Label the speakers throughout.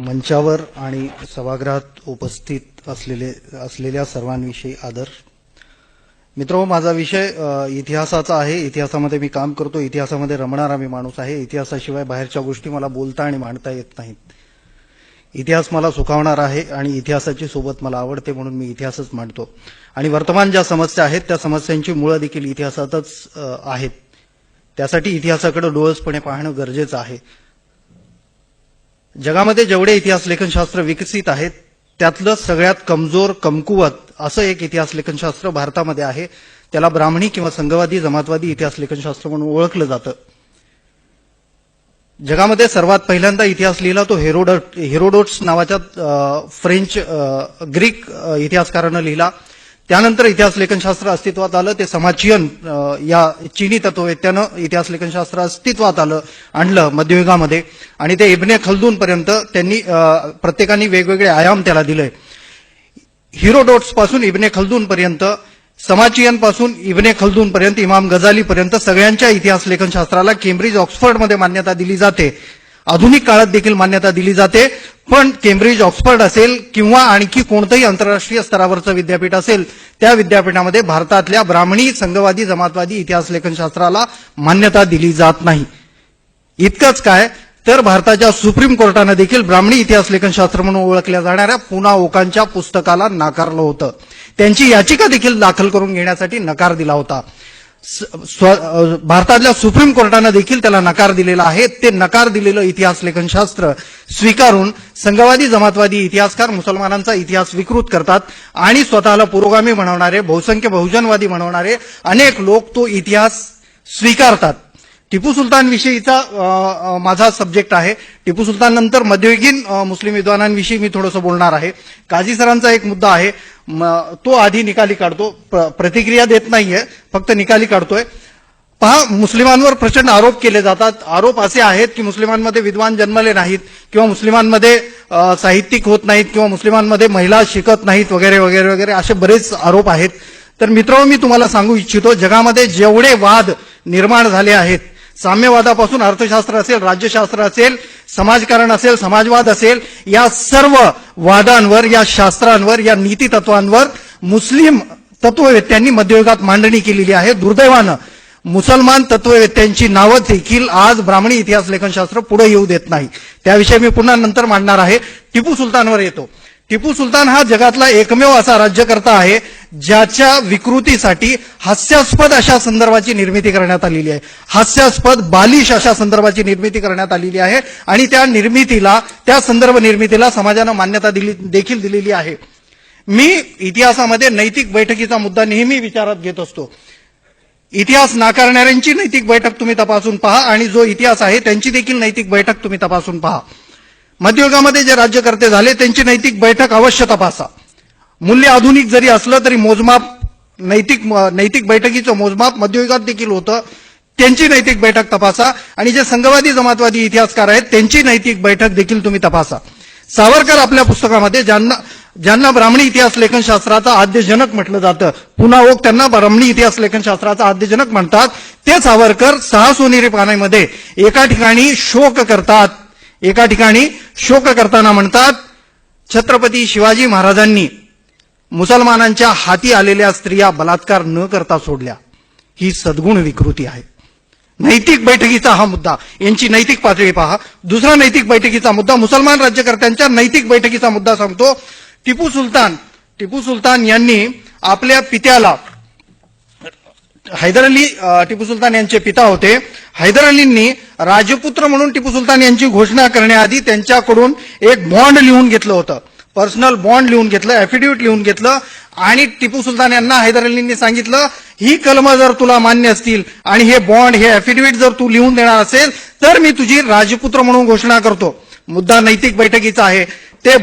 Speaker 1: मंचावर आणि सभागृहात उपस्थित असलेल्या सर्वांविषयी आदर. मित्रांनो, माझा विषय इतिहासाचा आहे. इतिहासामध्ये मी काम करतो. इतिहासामध्ये रमणारा मी माणूस आहे. इतिहासाशिवाय बाहेरच्या गोष्टी मला बोलता आणि मांडता येत नाहीत. इतिहास मला सुखावणार आहे आणि इतिहासाची सोबत मला आवडते, म्हणून मी इतिहासच मांडतो. आणि वर्तमान ज्या समस्या आहेत त्या समस्यांची मुळं देखील इतिहासातच आहेत. त्यासाठी इतिहासाकडे डोळसपणे पाहणं गरजेचं आहे. जगामध्ये जेवढे इतिहास लेखनशास्त्र विकसित आहेत त्यातलं सगळ्यात कमजोर, कमकुवत असं एक इतिहास लेखनशास्त्र भारतामध्ये आहे. त्याला ब्राह्मणी किंवा संघवादी जमातवादी इतिहास लेखनशास्त्र म्हणून ओळखलं जातं. जगामध्ये सर्वात पहिल्यांदा इतिहास लिहिला तो हेरोडोट्स नावाच्या फ्रेंच ग्रीक इतिहासकारानं लिहिला. त्यानंतर इतिहास लेखनशास्त्र अस्तित्वात आलं. ते समाचियन या चीनी तत्ववेत्यानं इतिहास लेखनशास्त्र अस्तित्वात आणलं मध्ययुगामध्ये. आणि ते इब्ने खल्दून पर्यंत त्यांनी प्रत्येकाने वेगवेगळे आयाम त्याला दिले. हेरोडोट्स पासून इब्ने खल्दून पर्यंत, समाचियन पासून इब्ने खल्दून पर्यंत, इमाम गझाली पर्यंत सगळ्यांच्या इतिहास लेखनशास्त्राला केम्ब्रिज, ऑक्सफर्डमध्ये मान्यता दिली जाते. आधुनिक काळात देखील मान्यता दिली जाते. पण केम्ब्रिज, ऑक्सफर्ड असेल किंवा आणखी कोणतंही आंतरराष्ट्रीय स्तरावरचं विद्यापीठ असेल, त्या विद्यापीठामध्ये भारतातल्या ब्राह्मणी, संघवादी, जमातवादी इतिहास लेखनशास्त्राला मान्यता दिली जात नाही. इतकंच काय, तर भारताच्या सुप्रीम कोर्टानं देखील ब्राह्मणी इतिहास लेखनशास्त्र म्हणून ओळखल्या जाणाऱ्या पुना ओकांच्या पुस्तकाला नाकारलं होतं. त्यांची याचिका देखील दाखल करून घेण्यासाठी नकार दिला होता. भारतातल्या सुप्रीम कोर्टानं देखील त्याला नकार दिलेला आहे. ते नकार दिलेलं इतिहास लेखनशास्त्र स्वीकारून संघवादी, जमातवादी इतिहासकार मुसलमानांचा इतिहास विकृत करतात आणि स्वतःला पुरोगामी बनवणारे, बहुसंख्य बहुजनवादी बनवणारे अनेक लोक तो इतिहास स्वीकारतात. टिपू सुलतान विषयीचा माझा सब्जेक्ट आहे. टिपू सुलतान नंतर मध्ययुगीन मुस्लिम विद्वानांविषयी मी थोडंसं बोलणार आहे. काझी सरांचा एक मुद्दा आहे, तो आधी निकाली काढतो. प्रतिक्रिया देत नाहीये, फक्त निकाली काढतोय. पहा, मुस्लिमांवर प्रचंड आरोप केले जातात. आरोप असे आहेत की मुस्लिमांमध्ये विद्वान जन्मले नाहीत, किंवा मुस्लिमांमध्ये साहित्यिक होत नाहीत, किंवा मुस्लिमांमध्ये महिला शिकत नाहीत, वगैरे वगैरे वगैरे असे बरेच आरोप आहेत. तर मित्रांनो, मी तुम्हाला सांगू इच्छितो, जगामध्ये जेवढे वाद निर्माण झाले आहेत, साम्यवादापासून अर्थशास्त्र असेल, राज्यशास्त्र असेल, समाजकारण असेल, समाजवाद असेल, या सर्व वादांवर, या शास्त्रांवर, या नीती तत्वांवर मुस्लिम तत्ववेत्यांनी मध्ययुगात मांडणी केलेली आहे. दुर्दैवानं मुसलमान तत्ववेत्यांची नावं देखील आज ब्राह्मणी इतिहास लेखनशास्त्र पुढे येऊ देत नाही. त्याविषयी मी पुन्हा नंतर मांडणार आहे. टिपू सुलतानवर येतो. टिपू सुलतान हा जगातला एकमेव असा राज्यकर्ता आहे ज्याच्या विकृतीसाठी हास्यास्पद अशा संदर्भाची निर्मिती करण्यात आलेली आहे. हास्यास्पद, बालिश अशा संदर्भाची निर्मिती करण्यात आलेली आहे आणि त्या संदर्भ निर्मितीला समाजानं मान्यता देखील दिलेली आहे. मी इतिहासामध्ये नैतिक बैठकीचा मुद्दा नेहमी विचारात घेत असतो. इतिहास नाकारणाऱ्यांची नैतिक बैठक तुम्ही तपासून पहा आणि जो इतिहास आहे त्यांची देखील नैतिक बैठक तुम्ही तपासून पहा. मध्ययुगामध्ये जे राज्यकर्ते झाले त्यांची नैतिक बैठक अवश्य तपासा. मूल्य आधुनिक जरी असलं तरी मोजमाप, नैतिक बैठकीचं मोजमाप मध्ययुगात देखील होतं. त्यांची नैतिक बैठक तपासा. आणि जे संघवादी, जमातवादी इतिहासकार आहेत त्यांची नैतिक बैठक देखील तुम्ही तपासा. सावरकर आपल्या पुस्तकामध्ये ज्यांना ब्राह्मणी इतिहास लेखनशास्त्राचा आद्यजनक म्हटलं जातं, पुना ओक त्यांना ब्राह्मणी इतिहास लेखनशास्त्राचा आद्यजनक म्हणतात, ते सावरकर 6 सोनेरी पानांमध्ये एका ठिकाणी शोक करताना म्हणतात, छत्रपती शिवाजी महाराजांनी मुसलमानांच्या हाती आलेल्या स्त्रिया बलात्कार न करता सोडल्या. ही सद्गुण विकृती आहे. नैतिक बैठकीचा हा मुद्दा, यांची नैतिक पातळी पहा. दुसरा नैतिक बैठकीचा मुद्दा, मुसलमान राज्यकर्त्यांच्या नैतिक बैठकीचा मुद्दा सांगतो. टिपू सुलतान यांनी आपल्या पित्याला, हैदर अली टिपू सुलतान यांचे पिता होते. हैदर अलींनी राजपुत्र म्हणून टिपू सुलतान यांची घोषणा करण्याआधी त्यांच्याकडून एक बॉन्ड लिहून घेतलं होतं. पर्सनल बॉन्ड लिहून घेतलं, ॲफिडेव्हिट लिहून घेतलं आणि टिपू सुलतान यांना हैदर अलींनी सांगितलं, ही कलमं जर तुला मान्य असतील आणि हे बॉन्ड, हे ॲफिडेव्हिट जर तू लिहून देणार असेल तर मी तुझी राजपुत्र म्हणून घोषणा करतो. मुद्दा नैतिक बैठकीचा आहे. ते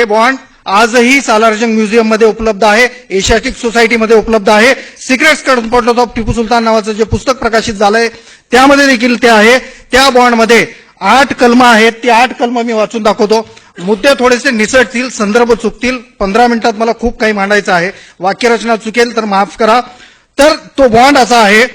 Speaker 1: बॉन्ड आजही सालारजंग म्युझियममध्ये उपलब्ध आहे, एशियाटिक सोसायटीमध्ये उपलब्ध आहे. सिक्रेट्स कंपोर्टर्स ऑफ टिपू सुलतान नावाचं जे पुस्तक प्रकाशित झालंय त्यामध्ये देखील ते आहे. त्या बॉन्डमध्ये 8 कलमं आहेत. ती 8 कलमं मी वाचून दाखवतो. मुद्दे थोडेसे निसटतील, संदर्भ चुकतील. 15 मिनिटात मला खूप काही मांडायचं आहे. वाक्यरचना चुकेल तर माफ करा. तर तो बॉन्ड असा आहे,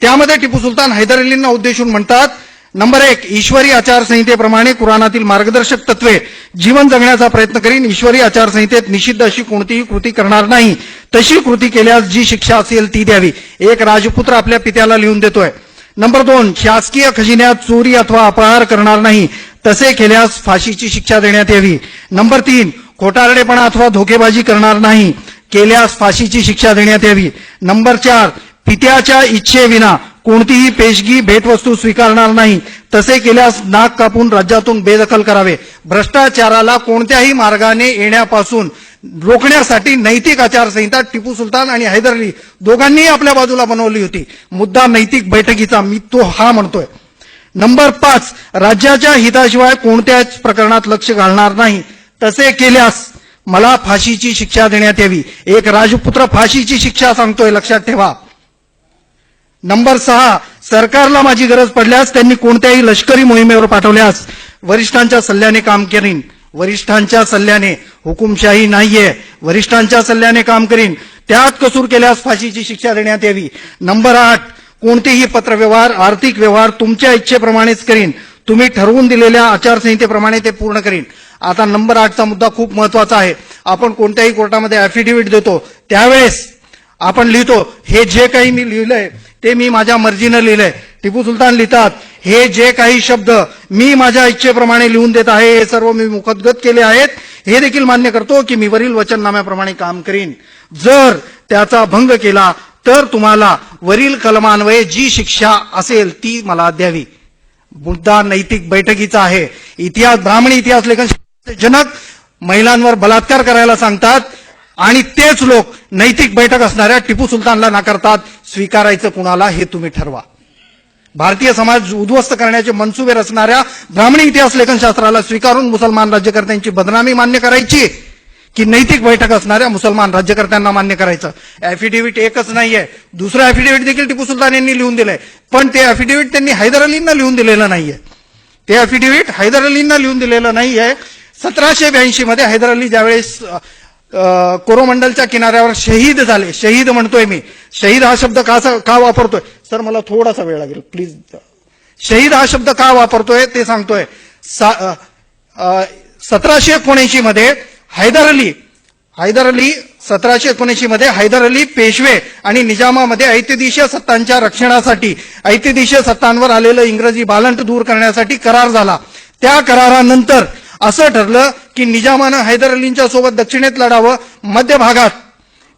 Speaker 1: त्यामध्ये टिपू सुलतान हैदर अलींना उद्देशून म्हणतात, नंबर 1, ईश्वरी आचारसंहितेप्रमाणे कुराणातील मार्गदर्शक तत्वे जीवन जगण्याचा प्रयत्न करीन. ईश्वरी आचारसंहितेत निषिद्ध अशी कोणतीही कृती करणार नाही. तशी कृती केल्यास जी शिक्षा असेल ती द्यावी. एक राजपुत्र आपल्या पित्याला लिहून देतोय. नंबर 2, शासकीय खजिन्यात चोरी अथवा अपहार करणार नाही. तसे केल्यास फाशीची शिक्षा देण्यात यावी. नंबर 3, खोटारडेपणा अथवा धोकेबाजी करणार नाही. केल्यास फाशीची शिक्षा देण्यात यावी. नंबर 4, पित्याच्या इच्छेविना कोणतीही पेशगी भेटवस्तू स्वीकारणार नाही. तसे केल्यास नाक कापून राज्यातून बेदखल करावे. भ्रष्टाचाराला कोणत्याही मार्गाने येण्यापासून रोखण्यासाठी नैतिक आचारसंहिता टिपू सुलतान आणि हैदर अली दोघांनीही आपल्या बाजूला बनवली होती. मुद्दा नैतिक बैठकीचा मी तो हा म्हणतोय. नंबर 5, राज्याच्या हिताशिवाय कोणत्याच प्रकरणात लक्ष घालणार नाही. तसे केल्यास मला फाशीची शिक्षा देण्यात यावी. एक राजपुत्र फाशीची शिक्षा सांगतोय, लक्षात ठेवा. नंबर 6, सरकारला माझी गरज पडल्यास त्यांनी कोणत्याही लष्करी मोहिमेवर पाठवल्यास वरिष्ठांच्या सल्ल्याने काम करीन. वरिष्ठांच्या सल्ल्याने, हुकुमशाही नाहीये, वरिष्ठांच्या सल्ल्याने काम करीन. त्यात कसूर केल्यास फाशीची शिक्षा देण्यात यावी. नंबर 8, कोणतेही पत्रव्यवहार, आर्थिक व्यवहार तुमच्या इच्छेप्रमाणेच करीन. तुम्ही ठरवून दिलेल्या आचारसंहितेप्रमाणे ते पूर्ण करीन. आता नंबर 8चा मुद्दा खूप महत्वाचा आहे. आपण कोणत्याही कोर्टामध्ये ॲफिडेव्हिट देतो त्यावेळेस आपण लिहितो, हे जे काही मी लिहिलंय ते मी माझ्या मर्जीनं लिहिलंय. टिपू सुलतान लिहितात, हे जे काही शब्द मी माझ्या इच्छेप्रमाणे लिहून देत आहे हे सर्व मी मुखद्गत केले आहेत. हे देखील मान्य करतो की मी वरील वचननाम्याप्रमाणे काम करीन. जर त्याचा भंग केला तर तुम्हाला वरील कलमान्वये जी शिक्षा असेल ती मला द्यावी. मुद्दा नैतिक बैठकीचा आहे. ब्राह्मणी इतिहास लेखन जनक महिलांवर बलात्कार करायला सांगतात आणि तेच लोक नैतिक बैठक असणाऱ्या टिपू सुलतानला नाकारतात. स्वीकारायचं कुणाला हे तुम्ही ठरवा. भारतीय समाज उद्ध्वस्त करण्याचे मनसुबे रचणाऱ्या ब्राह्मणी इतिहास लेखनशास्त्राला स्वीकारून मुसलमान राज्यकर्त्यांची बदनामी मान्य करायची की नैतिक बैठक असणाऱ्या मुसलमान राज्यकर्त्यांना मान्य करायचं. ॲफिडेव्हिट एकच नाहीये, दुसरं ॲफिडेव्हिट देखील टिपू सुलतान यांनी लिहून दिलंय. पण ते ॲफिडेव्हिट त्यांनी हैदर अलींना लिहून दिलेलं नाहीये. ते ॲफिडेव्हिट हैदर अलींना लिहून दिलेलं नाहीये. 1782 मध्ये हैदर अली ज्यावेळेस कोरोमंडलच्या किनाऱ्यावर शहीद झाले, शहीद म्हणतोय मी, शहीद हा शब्द का वापरतोय सर, मला थोडासा वेळ लागेल प्लीज. शहीद हा शब्द का वापरतोय ते सांगतोय. 1779 मध्ये हैदर अली 1779 मध्ये हैदर अली पेशवे आणि निजामामध्ये ऐतिहदिशीय सत्तांच्या रक्षणासाठी, ऐतिहदिशीय सत्तांवर आलेलं इंग्रजी बालंट दूर करण्यासाठी करार झाला. त्या करारानंतर असं ठरलं की निजामानं हैदर अलींच्या सोबत दक्षिणेत लढावं, मध्य भागात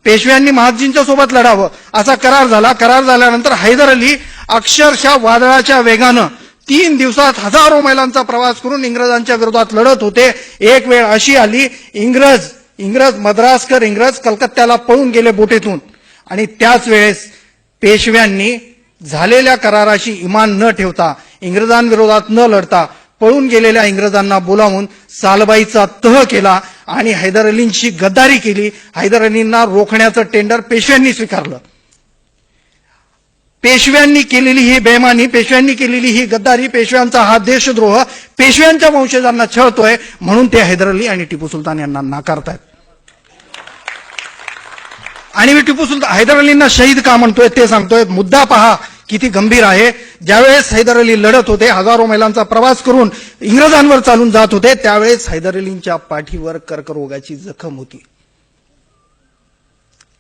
Speaker 1: पेशव्यांनी महादजींच्या सोबत लढावं, असा करार झाला. करार झाल्यानंतर हैदर अली अक्षरशः वादळाच्या वेगानं 3 दिवसात हजारो मैलांचा प्रवास करून इंग्रजांच्या विरोधात लढत होते. एक वेळ अशी आली, इंग्रज मद्रासकर इंग्रज कलकत्त्याला पळून गेले बोटीतून. आणि त्याच वेळेस पेशव्यांनी झालेल्या कराराशी इमान न ठेवता, इंग्रजांविरोधात न लढता पळून गेलेल्या इंग्रजांना बोलावून सालबाईचा तह केला आणि हैदर अलींची गद्दारी केली. हैदर अलींना रोखण्याचं टेंडर पेशव्यांनी स्वीकारलं. पेशव्यांनी केलेली ही बेमानी, पेशव्यांनी केलेली ही गद्दारी, पेशव्यांचा हा देशद्रोह पेशव्यांच्या वंशजांना छळतोय, म्हणून ते हैदर अली आणि टिपू सुलतान यांना नाकारतायत. आणि मी टिपू सुलतान हैदर अलींना शहीद का म्हणतोय ते सांगतोय. मुद्दा पहा किती गंभीर आहे. ज्यावेळेस हैदर अली लढत होते, हजारो मैलांचा प्रवास करून इंग्रजांवर चालून जात होते, त्यावेळेस हैदर अलींच्या पाठीवर कर्करोगाची जखम होती.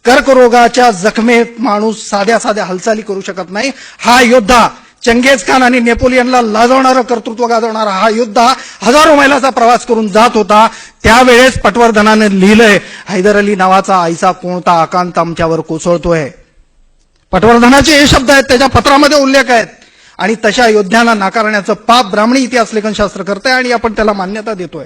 Speaker 1: कर्करोगाच्या जखमेत माणूस साध्या साध्या हालचाली करू शकत नाही. हा योद्धा, चंगेज खान आणि नेपोलियनला लाजवणारं कर्तृत्व गाजवणारा हा योद्धा हजारो मैलाचा प्रवास करून जात होता. त्यावेळेस पटवर्धनाने लिहिलंय, हैदर अली नावाचा आईचा कोणता आकांत आमच्यावर कोसळतोय. पटवर्धनाचे हे शब्द आहेत, त्याच्या पत्रामध्ये उल्लेख आहेत. आणि तशा योद्ध्यांना नाकारण्याचं पाप ब्राह्मणी इतिहास लेखनशास्त्र करतंय आणि आपण त्याला मान्यता देतोय.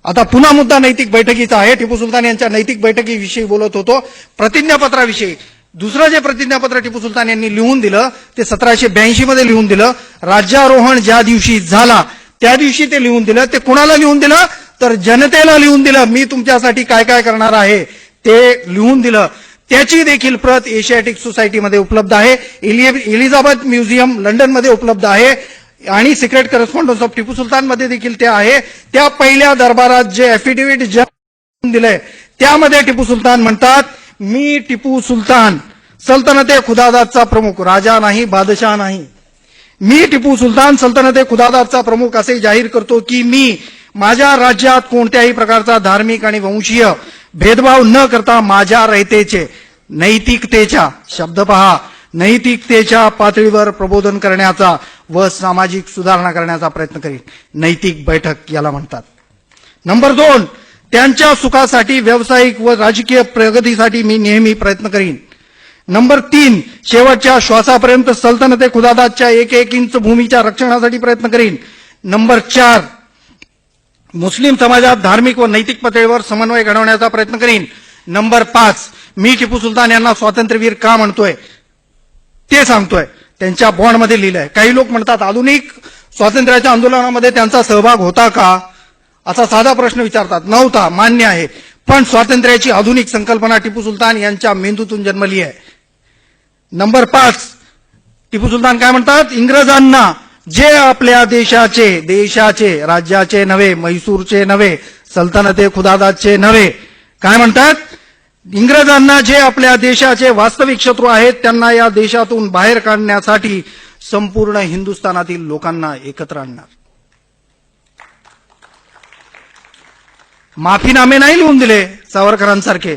Speaker 1: आता पुन्हा मुद्दा नैतिक बैठकीचा आहे. टिपू सुलतान यांच्या नैतिक बैठकीविषयी बोलत होतो. प्रतिज्ञापत्राविषयी दुसरं जे प्रतिज्ञापत्र टिपू सुलतान यांनी लिहून दिलं ते 1782 मध्ये लिहून दिलं. राज्यारोहण ज्या दिवशी झाला त्या दिवशी ते लिहून दिलं. ते कुणाला लिहून दिलं तर जनतेला लिहून दिलं. मी तुमच्यासाठी काय काय करणार आहे ते लिहून दिलं. त्याची देखील प्रत एशियाटिक सोसायटीमध्ये उपलब्ध आहे. एलिझाबेथ म्युझियम लंडनमध्ये उपलब्ध आहे आणि secret correspondence of Tipu Sultan मध्ये देखील ते आहे. त्या पहिल्या दरबारात जे ॲफिडेव्हिट दिलंय त्यामध्ये टिपू सुलतान म्हणतात, मी टिपू सुलतान सल्तनते खुदादादचा प्रमुख, राजा नाही, बादशाह नाही. मी टिपू सुलतान सल्तनत खुदादादचा प्रमुख असे जाहीर करतो की मी माझ्या राज्यात कोणत्याही प्रकारचा धार्मिक आणि वंशीय भेदभाव न करता माझ्या रयतेचे नैतिकतेच्या, शब्द पहा, नैतिकतेच्या पातळीवर प्रबोधन करण्याचा व सामाजिक सुधारणा करण्याचा प्रयत्न करीन. नैतिक बैठक याला म्हणतात. नंबर 2, त्यांच्या सुखासाठी, व्यावसायिक व राजकीय प्रगतीसाठी मी नेहमी प्रयत्न करीन. नंबर 3, शेवटच्या श्वासापर्यंत सल्तनत खुदादादच्या एक इंच भूमीच्या रक्षणासाठी प्रयत्न करीन. नंबर 4, मुस्लिम समाजात धार्मिक व नैतिक पातळीवर समन्वय घडवण्याचा प्रयत्न करीन. नंबर 5, मी टिपू सुलतान यांना स्वातंत्र्यवीर का म्हणतोय ते सांगतोय. त्यांच्या बॉन्डमध्ये लिहिलंय. काही लोक म्हणतात आधुनिक स्वातंत्र्याच्या आंदोलनामध्ये त्यांचा सहभाग होता का, असा साधा प्रश्न विचारतात. नव्हता, मान्य आहे. पण स्वातंत्र्याची आधुनिक संकल्पना टिपू सुलतान यांच्या मेंदूतून जन्मली आहे. नंबर 5, टिपू सुलतान काय म्हणतात, इंग्रजांना जे आपल्या देशाचे राज्याचे नव्हे, म्हैसूरचे नव्हे, सल्तनत खुदादादचे नव्हे, काय म्हणतात, इंग्रजांना जे आपल्या देशाचे वास्तविक शत्रू आहेत त्यांना या देशातून बाहेर काढण्यासाठी संपूर्ण हिंदुस्थानातील लोकांना एकत्र आणणार. माफीनामे नाही लिहून दिले सावरकरांसारखे,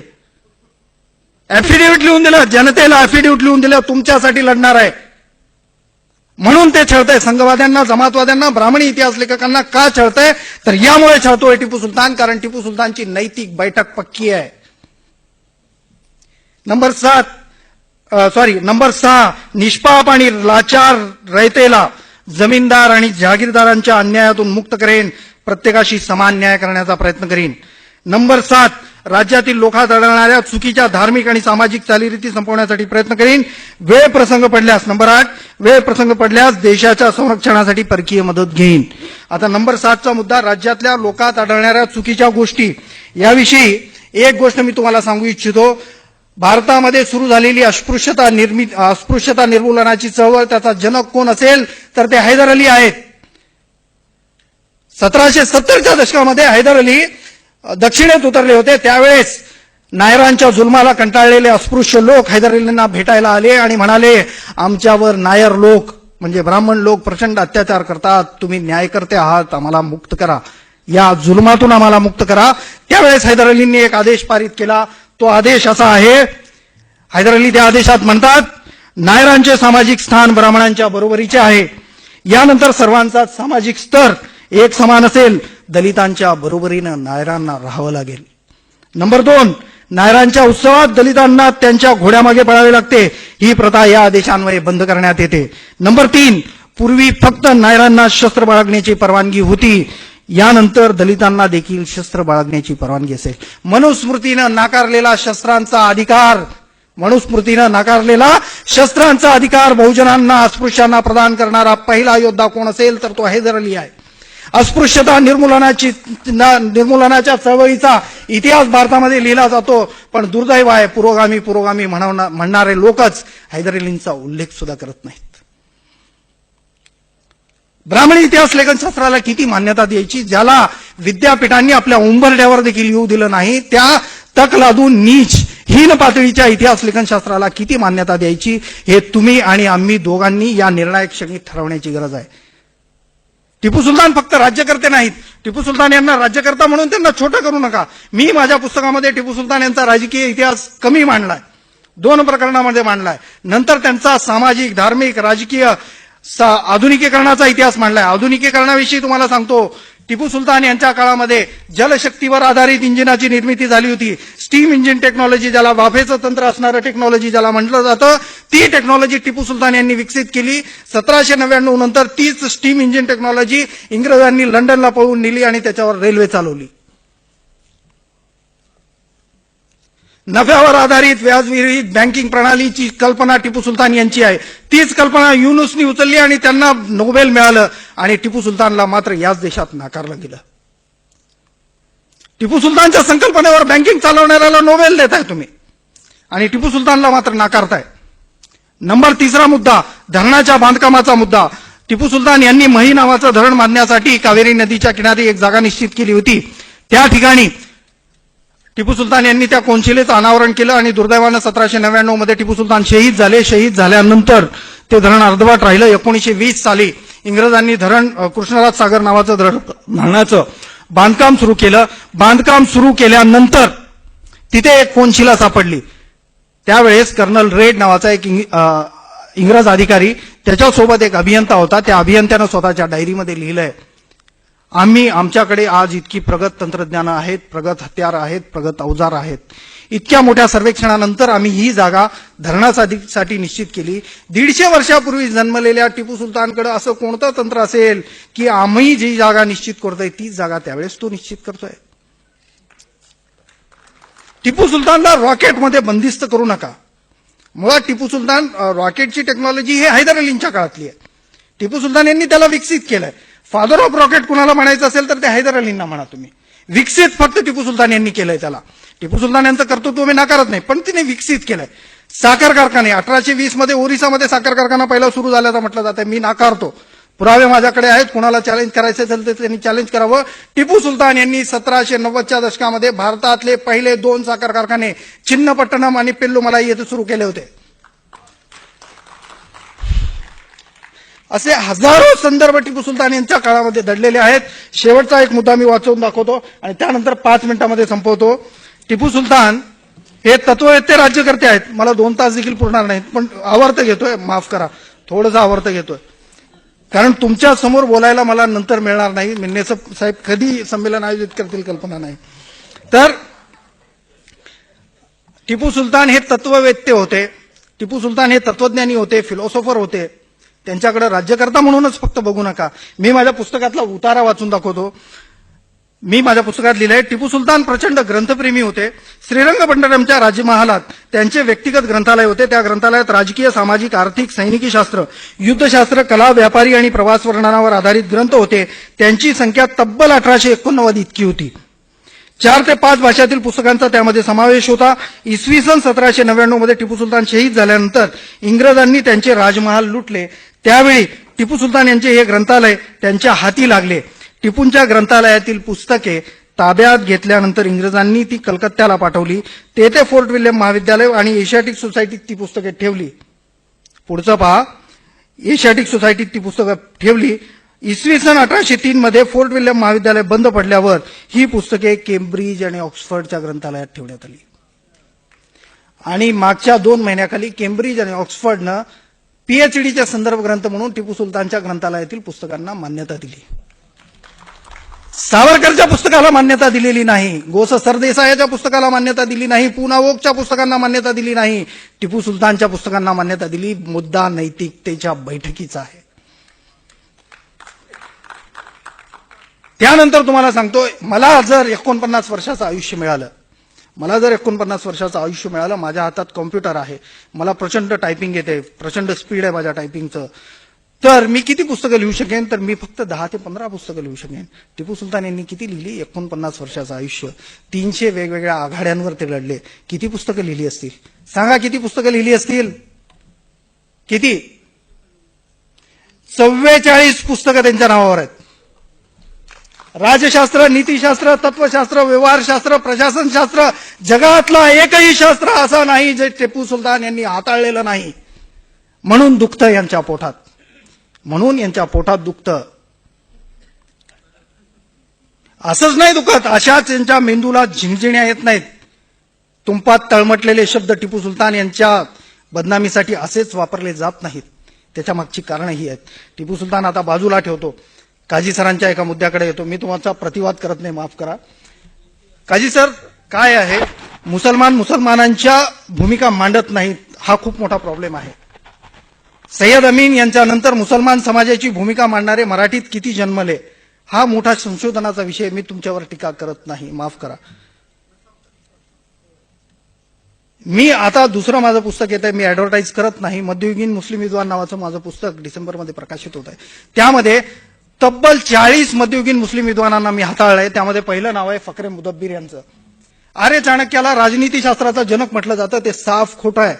Speaker 1: ऍफिडेव्हिट लिहून दिलं, जनतेला ऍफिडेव्हिट लिहून दिलं, तुमच्यासाठी लढणार आहे म्हणून ते छळतंय. संघवाद्यांना, जमातवाद्यांना, ब्राह्मणी इतिहास लेखकांना का छळतंय, तर यामुळे छळतोय टिपू सुलतान, कारण टिपू सुलतानची नैतिक बैठक पक्की आहे. नंबर 6, निष्पाप आणि लाचार रयतेला जमीनदार आणि जहागीरदारांच्या अन्यायातून मुक्त करेन, प्रत्येकाशी समान न्याय करण्याचा प्रयत्न करीन. नंबर 7, राज्यातील लोकात आढळणाऱ्या चुकीच्या धार्मिक आणि सामाजिक चालीरीती संपवण्यासाठी प्रयत्न करीन. वेळ प्रसंग पडल्यास, नंबर 8, वेळ प्रसंग पडल्यास देशाच्या संरक्षणासाठी परकीय मदत घेईन. आता नंबर 7चा मुद्दा, राज्यातल्या लोकात आढळणाऱ्या चुकीच्या गोष्टी. याविषयी एक गोष्ट मी तुम्हाला सांगू इच्छितो. भारतामध्ये सुरू झालेली अस्पृश्यता निर्मूलनाची चळवळ, त्याचा जनक कोण असेल तर ते हैदर अली आहेत. 1770च्या दशकामध्ये हैदर अली दक्षिणेत उतरले होते. त्यावेळेस नायरांच्या जुलमाला कंटाळलेले अस्पृश्य लोक हैदर अलींना भेटायला आले आणि म्हणाले, आमच्यावर नायर लोक म्हणजे ब्राह्मण लोक प्रचंड अत्याचार करतात, तुम्ही न्यायकर्ते आहात, आम्हाला मुक्त करा, या जुलमातून आम्हाला मुक्त करा. त्यावेळेस हैदर अलींनी एक आदेश पारित केला. तो आदेश असा आहे, हैदर अली त्या आदेशात म्हणतात, नायरांचे सामाजिक स्थान ब्राह्मणांच्या बरोबरीचे आहे. यानंतर सर्वांचा सामाजिक स्तर एक समान असेल, दलितांच्या बरोबरीनं नायरांना राहावं लागेल. नंबर 2, नायरांच्या उत्सवात दलितांना त्यांच्या घोड्यामागे पळावे लागते. ही प्रथा या आदेशान्वये बंद करण्यात येते. नंबर 3, पूर्वी फक्त नायरांना शस्त्र बाळगण्याची परवानगी होती, यानंतर दलितांना देखील शस्त्र बाळगण्याची परवानगी असेल. मनुस्मृतीनं नाकारलेला शस्त्रांचा अधिकार बहुजनांना, अस्पृश्यांना प्रदान करणारा पहिला योद्धा कोण असेल तर तो हैदर अली आहे. अस्पृश्यता निर्मूलनाच्या चळवळीचा इतिहास भारतामध्ये लिहिला जातो, पण दुर्दैव आहे पुरोगामी म्हणणारे लोकच हैदर अलींचा उल्लेख सुद्धा करत नाहीत. ब्राह्मणी इतिहास लेखनशास्त्राला किती मान्यता द्यायची, ज्याला विद्यापीठांनी आपल्या उंबरड्यावर देखील येऊ दिलं नाही, त्या तक लादून नीच हीन पातळीच्या इतिहास लेखनशास्त्राला किती मान्यता द्यायची, हे तुम्ही आणि आम्ही दोघांनी या निर्णायक क्षणी ठरवण्याची गरज आहे. टिपू सुलतान फक्त राज्यकर्ते नाहीत. टिपू सुलतान यांना राज्यकर्ता म्हणून त्यांना छोटं करू नका. मी माझ्या पुस्तकामध्ये टिपू सुलतान यांचा राजकीय इतिहास कमी मांडलाय, 2 प्रकरणामध्ये मांडलाय. नंतर त्यांचा सामाजिक, धार्मिक, राजकीय आधुनिकीकरणाचा इतिहास मांडलाय. आधुनिकीकरणाविषयी तुम्हाला सांगतो, टिपू सुलतान यांच्या काळामध्ये जलशक्तीवर आधारित इंजिनाची निर्मिती झाली होती. स्टीम इंजिन टेक्नॉलॉजी, ज्याला वाफेचं तंत्र असणारं टेक्नॉलॉजी ज्याला म्हटलं जातं, ती टेक्नॉलॉजी टिपू सुलतान यांनी विकसित केली. 1799 नंतर तीच स्टीम इंजिन टेक्नॉलॉजी इंग्रजांनी लंडनला पळवून नेली आणि त्याच्यावर रेल्वे चालवली. नफ्यावर आधारित व्याजविरहित बँकिंग प्रणालीची कल्पना टिपू सुलतान यांची आहे. तीच कल्पना युनुसनी उचलली आणि त्यांना नोबेल मिळालं, आणि टिपू सुलतानला मात्र याच देशात नाकारलं गेलं. टिपू सुलतानच्या संकल्पनेवर बँकिंग चालवणाऱ्याला नोबेल देताय तुम्ही, आणि टिपू सुलतानला मात्र नाकारताय. नंबर 3रा मुद्दा, धरणाच्या बांधकामाचा मुद्दा. टिपू सुलतान यांनी मही नावाचं धरण बांधण्यासाठी कावेरी नदीच्या किनारी एक जागा निश्चित केली होती. त्या ठिकाणी टिपू सुलतान यांनी त्या कोनशिलेचं अनावरण केलं, आणि दुर्दैवानं 1799 मध्ये टिपू सुलतान शहीद झाले. शहीद झाल्यानंतर ते धरण अर्धवट राहिलं. 1920 साली इंग्रजांनी धरण कृष्णराज सागर नावाचं धरणाचं बांधकाम सुरू केलं. बांधकाम सुरू केल्यानंतर तिथे एक कोनशिला सापडली. त्यावेळेस कर्नल रेड नावाचा एक इंग्रज अधिकारी, त्याच्यासोबत एक अभियंता होता. त्या अभियंत्यानं स्वतःच्या डायरीमध्ये लिहिलंय, आमच्याकडे आज इतकी प्रगत तंत्रज्ञान आहेत, प्रगत हत्यार आहेत, प्रगत अवजार आहेत. इतक्या मोठ्या सर्वेक्षणानंतर आम्ही ही जागा धरणासाठी निश्चित केली. 150 वर्षापूर्वी जन्मलेल्या टिपू सुलतानकडे असं कोणतं तंत्र असेल की आम्ही जी जागा निश्चित करतोय तीच जागा त्यावेळेस तो निश्चित करतोय. टिपू सुलतानला रॉकेटमध्ये बंदिस्त करू नका. मुळात टिपू सुलतान रॉकेटची टेक्नॉलॉजी हे हैदर अलींच्या काळातली आहे. टिपू सुलतान यांनी त्याला विकसित केलंय. फादर ऑफ रॉकेट कुणाला म्हणायचं असेल तर ते हैदर अलींना म्हणा तुम्ही. विकसित फक्त टिपू सुलतान यांनी केलंय त्याला. टिपू सुलतान यांचं कर्तृत्व मी नाकारत नाही, पण तिने विकसित केलंय. साखर कारखाने 1820 मध्ये ओरिसामध्ये साखर कारखाना पहिला सुरू झाल्याचं म्हटलं जातं. मी नाकारतो. पुरावे माझ्याकडे आहेत. कुणाला चॅलेंज करायचे असेल तर त्यांनी चॅलेंज करावं. टिपू सुलतान यांनी 1790च्या दशकामध्ये भारतातले पहिले 2 साखर कारखाने चिन्नपट्टणम आणि पेल्लुमलाई येथे सुरू केले होते. असे हजारो संदर्भ टिपू सुलतान यांच्या काळामध्ये दडलेले आहेत. शेवटचा एक मुद्दा मी वाचवून दाखवतो आणि त्यानंतर 5 मिनिटांमध्ये संपवतो. टिपू सुलतान हे तत्ववेत्ते राज्यकर्ते आहेत. मला 2 तास देखील पुरणार नाहीत, पण आवर्त घेतोय, माफ करा, थोडंसं आवर्त घेतोय, कारण तुमच्या समोर बोलायला मला नंतर मिळणार नाही. मिन्ने साहेब कधी संमेलन आयोजित करतील कल्पना नाही. तर टिपू सुलतान हे तत्ववेत्ते होते. टिपू सुलतान हे तत्वज्ञानी होते, फिलॉसॉफर होते. त्यांच्याकडे राज्यकर्ता म्हणूनच फक्त बघू नका. मी माझ्या पुस्तकातला उतारा वाचून दाखवतो. मी माझ्या पुस्तकात लिहिलंय, टिपू सुलतान प्रचंड ग्रंथप्रेमी होते. श्रीरंगपट्टणमच्या राजमहालात त्यांचे व्यक्तिगत ग्रंथालय होते. त्या ग्रंथालयात राजकीय, सामाजिक, आर्थिक, सैनिकी शास्त्र, युद्धशास्त्र, कला, व्यापारी आणि प्रवास वर्णनावर आधारित ग्रंथ होते. त्यांची संख्या तब्बल 1889 इतकी होती. 4 ते 5 भाषातील पुस्तकांचा त्यामध्ये समावेश होता. इसवी सन 1799 मध्ये टिपू सुलतान शहीद झाल्यानंतर इंग्रजांनी त्यांचे राजमहाल लुटले. त्यावेळी टिपू सुलतान यांचे हे ग्रंथालय त्यांच्या हाती लागले. टिपूंच्या ग्रंथालयातील पुस्तके ताब्यात घेतल्यानंतर इंग्रजांनी ती कलकत्त्याला पाठवली. तेथे फोर्ट विल्यम महाविद्यालय आणि एशियाटिक सोसायटीत ती पुस्तके ठेवली. पुढचं पहा, एशियाटिक सोसायटीत ती पुस्तकं ठेवली. इसवी सन 1803 मध्ये फोर्ट विल्यम महाविद्यालय बंद पडल्यावर ही पुस्तके केम्ब्रिज आणि ऑक्सफर्डच्या ग्रंथालयात ठेवण्यात आली. आणि मागच्या 2 महिन्याखाली केम्ब्रिज आणि ऑक्सफर्डनं पीएचडीच्या संदर्भ ग्रंथ म्हणून टिपू सुलतानच्या ग्रंथालयातील पुस्तकांना मान्यता दिली. सावरकरच्या पुस्तकाला मान्यता दिलेली नाही, गोस सरदेसाईच्या पुस्तकाला मान्यता दिली नाही, पूना वोकच्या पुस्तकांना मान्यता दिली नाही. टिपू सुलतानच्या पुस्तकांना मान्यता दिली. मुद्दा नैतिकतेच्या बैठकीचा आहे. त्यानंतर तुम्हाला सांगतो, मला जर 49 वर्षाचं आयुष्य मिळालं, माझ्या हातात कॉम्प्युटर आहे, मला प्रचंड टायपिंग येते, प्रचंड स्पीड आहे माझ्या टायपिंगचं, तर मी किती पुस्तकं लिहू शकेन? तर मी फक्त 10 ते 15 पुस्तकं लिहू शकेन. टिपू सुलतान यांनी किती लिहिली? 49 वर्षाचं आयुष्य, 300 वेगवेगळ्या आघाड्यांवर ते लढले. किती पुस्तकं लिहिली असतील? सांगा, किती पुस्तकं लिहिली असतील? किती? 44 पुस्तकं त्यांच्या नावावर आहेत. राजशास्त्र, नीतिशास्त्र, तत्वशास्त्र, व्यवहारशास्त्र, प्रशासनशास्त्र, जगातला एकही शास्त्र असं नाही जे टिपू सुलतान यांनी हाताळलेलं नाही. म्हणून दुखतं यांच्या पोटात, दुखतं. असंच नाही दुखत, अशाच यांच्या मेंदूला झिंगझिण्या येत नाहीत. तुंपात तळमटलेले शब्द टिपू सुलतान यांच्या बदनामीसाठी असेच वापरले जात नाहीत. त्याच्या मागची कारणं ही आहेत. टिपू सुलतान आता बाजूला ठेवतो. काझी सरांच्या एका मुद्द्याकडे येतो. मी तुमचा प्रतिवाद करत नाही, माफ करा. काझी सर, काय आहे, मुसलमानांच्या भूमिका मांडत नाहीत, हा खूप मोठा प्रॉब्लेम आहे. सय्यद अमीन यांच्या नंतर मुसलमान समाजाची भूमिका मांडणारे मराठीत किती जन्मले, हा मोठा संशोधनाचा विषय. मी तुमच्यावर टीका करत नाही, माफ करा. मी आता दुसरं माझं पुस्तक येत आहे, मी ऍडव्हर्टाईज करत नाही. मध्ययुगीन मुस्लिम विद्वान नावाचं माझं पुस्तक डिसेंबरमध्ये प्रकाशित होत आहे. त्यामध्ये तब्बल 40 मध्ययुगीन मुस्लिम विद्वानांना मी हाताळलंय. त्यामध्ये पहिलं नाव आहे फकरे मुदब्बिर यांचं. आर्य चाणक्याला राजनीतीशास्त्राचा जनक म्हटलं जातं, ते साफ खोटं आहे.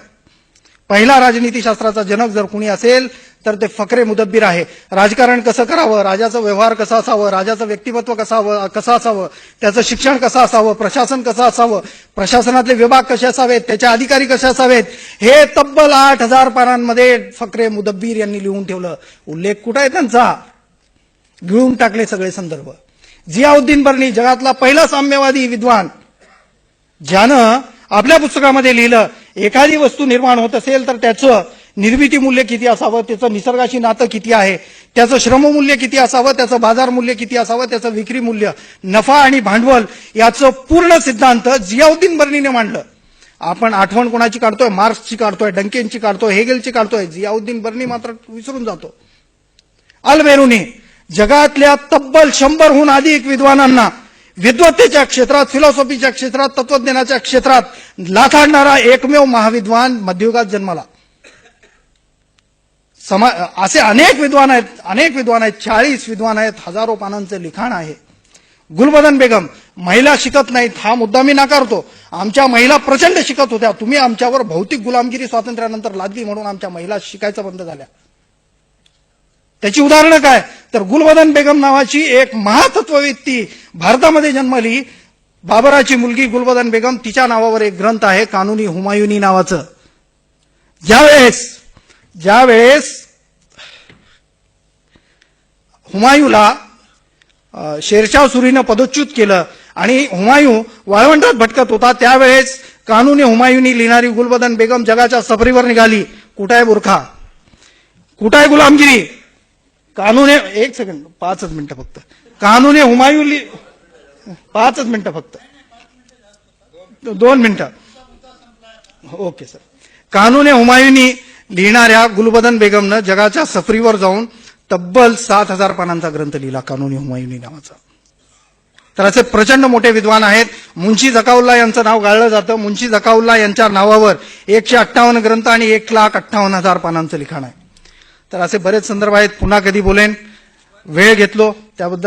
Speaker 1: पहिला राजनीतीशास्त्राचा जनक जर कुणी असेल तर ते फकरे मुदब्बिर आहे. राजकारण कसं करावं, राजाचा व्यवहार कसा असावं, राजाचं व्यक्तिमत्व कसं असावं, त्याचं शिक्षण कसं असावं, प्रशासन कसं असावं, प्रशासनातले विभाग कसे असावेत, त्याचे अधिकारी कसे असावेत, हे तब्बल 8,000 पानांमध्ये फकरे मुदब्बिर यांनी लिहून ठेवलं. उल्लेख कुठं आहे त्यांचा? गिळून टाकले सगळे संदर्भ. जियाउद्दीन बर्नी, जगातला पहिला साम्यवादी विद्वान, ज्यानं आपल्या पुस्तकामध्ये लिहिलं एखादी वस्तू निर्माण होत असेल तर त्याचं निर्मिती मूल्य किती असावं, त्याचं निसर्गाशी नातं किती आहे, त्याचं श्रममूल्य किती असावं, त्याचं बाजार मूल्य किती असावं, त्याचं विक्री मूल्य, नफा आणि भांडवल याचं पूर्ण सिद्धांत जियाउद्दीन बर्नीने मांडलं. आपण आठवण कोणाची काढतोय? मार्क्सची काढतोय, डंकेनची काढतोय, हेगेलची काढतोय. जियाउद्दीन बर्नी मात्र विसरून जातो. अल बेरुनी, जगातल्या तब्बल 100हून अधिक विद्वानांना विद्वत्तेच्या क्षेत्रात, फिलॉसॉफीच्या क्षेत्रात, तत्वज्ञानाच्या क्षेत्रात लाथाडणारा एकमेव महाविद्वान मध्ययुगात जन्माला. असे अनेक विद्वान आहेत, 40 विद्वान आहेत, हजारो पानांचं लिखाण आहे. गुलबदन बेगम, महिला शिकत नाहीत हा मुद्दा मी नाकारतो. आमच्या महिला प्रचंड शिकत होत्या. तुम्ही आमच्यावर भौतिक गुलामगिरी स्वातंत्र्यानंतर लादली म्हणून आमच्या महिला शिकायचं बंद झाल्या. त्याची उदाहरणं काय? तर गुलबदन बेगम नावाची एक महातत्ववेत्ती भारतामध्ये जन्मली. बाबराची मुलगी गुलबदन बेगम, तिच्या नावावर एक ग्रंथ आहे कानुनी हुमायुनी नावाचं. ज्यावेळेस हुमायूला शेरशाह सुरीनं पदच्युत केलं आणि हुमायूं वाळवंटात भटकत होता, त्यावेळेस कानुनी हुमायुनी लिहिणारी गुलबदन बेगम जगाच्या सफरीवर निघाली. कुठाय बुरखा, कुठाय गुलामगिरी, कानूने, एक सेकंड, 5 मिनिटं फक्त. कानूने हुमायूं 5 मिनिटं फक्त, 2 मिनिटं. Okay sir. कानूने हुमायुनी लिहिणाऱ्या गुलबदन बेगमनं जगाच्या सफरीवर जाऊन तब्बल 7,000 पानांचा ग्रंथ लिहिला, कानूनी हुमायुनी नावाचा. तर असे प्रचंड मोठे विद्वान आहेत. मुन्शी झकाउल्ला यांचं नाव गाळलं जातं. मुन्शी झकाउल्ला यांच्या नावावर 158 ग्रंथ आणि 1,58,000 पानांचं लिखाण आहे. तर असे बरेच संदर्भ आहेत. पुन्हा कधी बोलेन, वेळ घेतलो त्याबद्दल